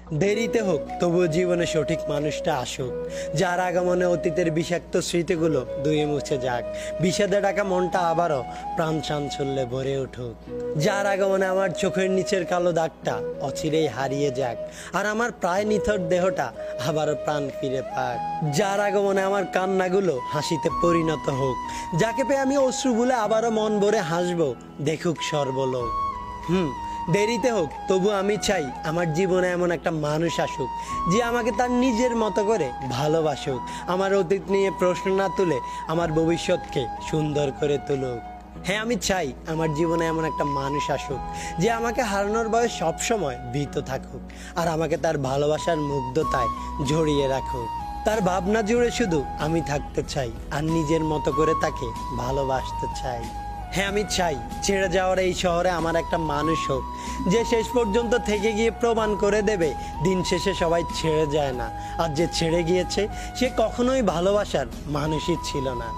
দেরিতে হোক তবুও জীবনে সঠিক মানুষটা আসুক, যার আগমনে অতীতের বিষাক্ত স্মৃতিগুলো ধুয়ে মুছে যাক, বিষাদে ডাকা মনটা আবারও প্রাণ চাঞ্চল্যে ভরে উঠুক। যার আগমনে আমার চোখের নিচের কালো দাগটা অচিরেই হারিয়ে যাক, আর আমার প্রায় নিথর দেহটা আবারও প্রাণ ফিরে পাক। যার আগমনে আমার কান্নাগুলো হাসিতে পরিণত হোক, যাকে পেয়ে আমি অশ্রু ভুলে আবারও মন ভরে হাসবো, দেখুক সর্বলোক। দেরিতে হোক তবু আমি চাই আমার জীবনে এমন একটা মানুষ আসুক, যে আমাকে তার নিজের মতো করে ভালোবাসুক, আমার অতীত নিয়ে প্রশ্ন না তুলে আমার ভবিষ্যৎকে সুন্দর করে তুলুক। হ্যাঁ, আমি চাই আমার জীবনে এমন একটা মানুষ আসুক, যে আমাকে হারানোর ভয়ে সবসময় ভীত থাকুক, আর আমাকে তার ভালোবাসার মুগ্ধতায় জড়িয়ে রাখুক। তার ভাবনা জুড়ে শুধু আমি থাকতে চাই, আর নিজের মতো করে তাকে ভালোবাসতে চাই। হ্যাঁ, আমি চাই ছেড়ে যাওয়ার এই শহরে আমার একটা মানুষ হোক, যে শেষ পর্যন্ত থেকে গিয়ে প্রমাণ করে দেবে দিন শেষে সবাই ছেড়ে যায় না, আর যে ছেড়ে গিয়েছে সে কখনোই ভালোবাসার মানুষই ছিল না।